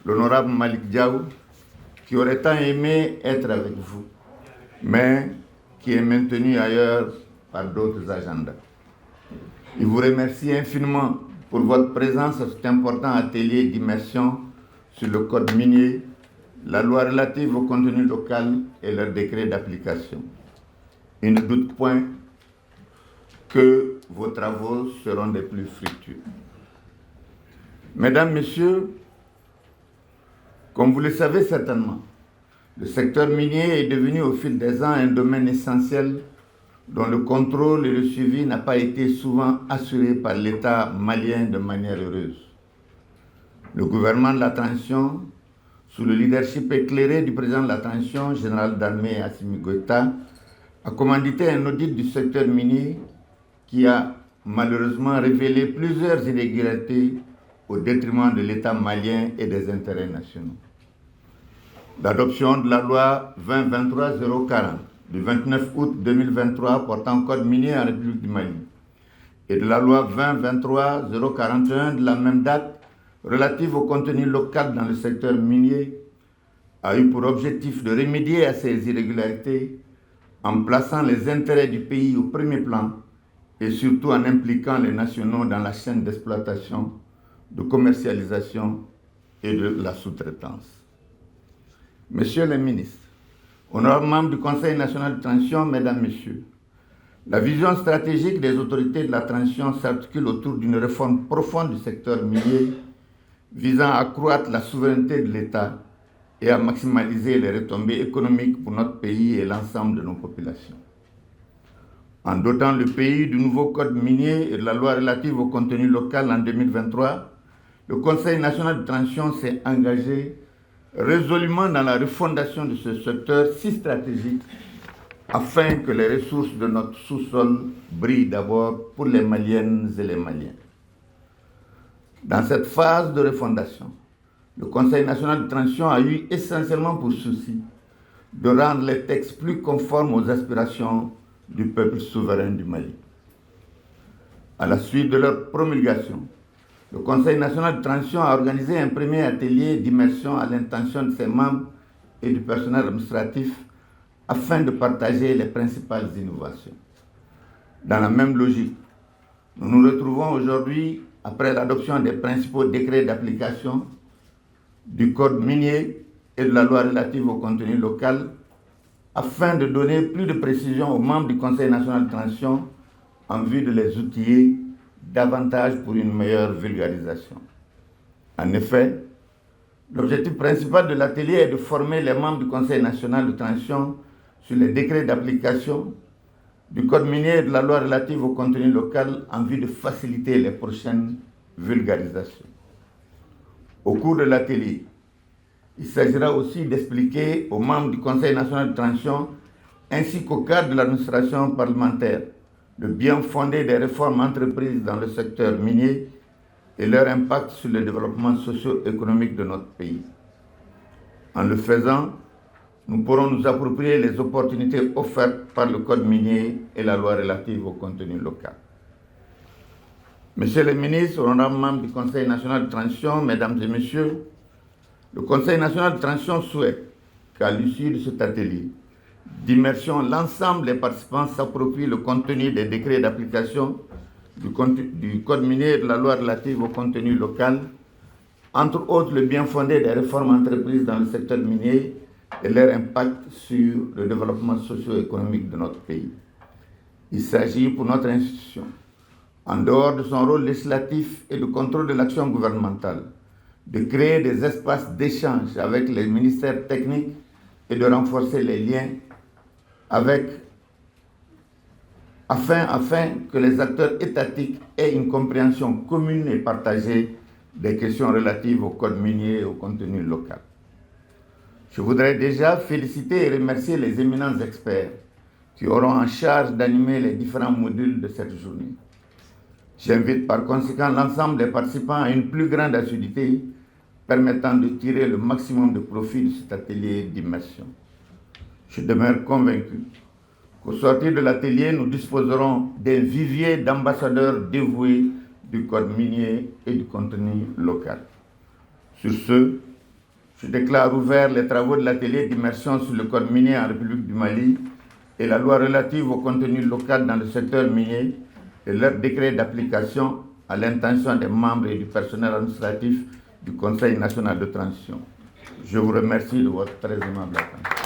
l'honorable Malik Diaw, qui aurait tant aimé être avec vous, mais qui est maintenu ailleurs par d'autres agendas. Il vous remercie infiniment pour votre présence à cet important atelier d'immersion sur le code minier, la loi relative au contenu local et leur décret d'application. Il ne doute point que vos travaux seront des plus fructueux. Mesdames, Messieurs, comme vous le savez certainement, le secteur minier est devenu au fil des ans un domaine essentiel dont le contrôle et le suivi n'a pas été souvent assuré par l'État malien de manière heureuse. Le gouvernement de la transition, sous le leadership éclairé du président de la transition, général d'armée Assimi Goïta, a commandité un audit du secteur minier qui a malheureusement révélé plusieurs irrégularités au détriment de l'État malien et des intérêts nationaux. L'adoption de la loi 2023-040 du 29 août 2023 portant code minier en République du Mali et de la loi 2023-041 de la même date relative au contenu local dans le secteur minier a eu pour objectif de remédier à ces irrégularités en plaçant les intérêts du pays au premier plan et surtout en impliquant les nationaux dans la chaîne d'exploitation, de commercialisation et de la sous-traitance. Messieurs les ministres, honorables membres du Conseil national de transition, mesdames, messieurs, la vision stratégique des autorités de la transition s'articule autour d'une réforme profonde du secteur minier visant à accroître la souveraineté de l'État et à maximiser les retombées économiques pour notre pays et l'ensemble de nos populations. En dotant le pays du nouveau code minier et de la loi relative au contenu local en 2023, le Conseil national de transition s'est engagé résolument dans la refondation de ce secteur si stratégique afin que les ressources de notre sous-sol brillent d'abord pour les Maliennes et les Maliens. Dans cette phase de refondation, le Conseil national de transition a eu essentiellement pour souci de rendre les textes plus conformes aux aspirations du peuple souverain du Mali. À la suite de leur promulgation, le Conseil national de transition a organisé un premier atelier d'immersion à l'intention de ses membres et du personnel administratif afin de partager les principales innovations. Dans la même logique, nous nous retrouvons aujourd'hui après l'adoption des principaux décrets d'application du code minier et de la loi relative au contenu local afin de donner plus de précision aux membres du Conseil national de transition en vue de les outiller davantage pour une meilleure vulgarisation. En effet, l'objectif principal de l'atelier est de former les membres du Conseil national de transition sur les décrets d'application du code minier et de la loi relative au contenu local en vue de faciliter les prochaines vulgarisations. Au cours de l'atelier, il s'agira aussi d'expliquer aux membres du Conseil national de transition ainsi qu'au cadre de l'administration parlementaire le bien fondé des réformes entreprises dans le secteur minier et leur impact sur le développement socio-économique de notre pays. En le faisant, nous pourrons nous approprier les opportunités offertes par le code minier et la loi relative au contenu local. Messieurs les ministres, honorables membres du Conseil national de transition, mesdames et messieurs, le Conseil national de transition souhaite qu'à l'issue de cet atelier d'immersion, l'ensemble des participants s'approprient le contenu des décrets d'application du code minier et de la loi relative au contenu local, entre autres le bien fondé des réformes entreprises dans le secteur minier et leur impact sur le développement socio-économique de notre pays. Il s'agit pour notre institution, en dehors de son rôle législatif et de contrôle de l'action gouvernementale, de créer des espaces d'échange avec les ministères techniques et de renforcer les liens afin que les acteurs étatiques aient une compréhension commune et partagée des questions relatives au code minier et au contenu local. Je voudrais déjà féliciter et remercier les éminents experts qui auront en charge d'animer les différents modules de cette journée. J'invite par conséquent l'ensemble des participants à une plus grande assiduité permettant de tirer le maximum de profit de cet atelier d'immersion. Je demeure convaincu qu'au sortir de l'atelier, nous disposerons d'un vivier d'ambassadeurs dévoués du code minier et du contenu local. Sur ce, Je déclare ouverts les travaux de l'atelier d'immersion sur le code minier en République du Mali et la loi relative au contenu local dans le secteur minier et leur décret d'application à l'intention des membres et du personnel administratif du Conseil national de transition. Je vous remercie de votre très aimable attention.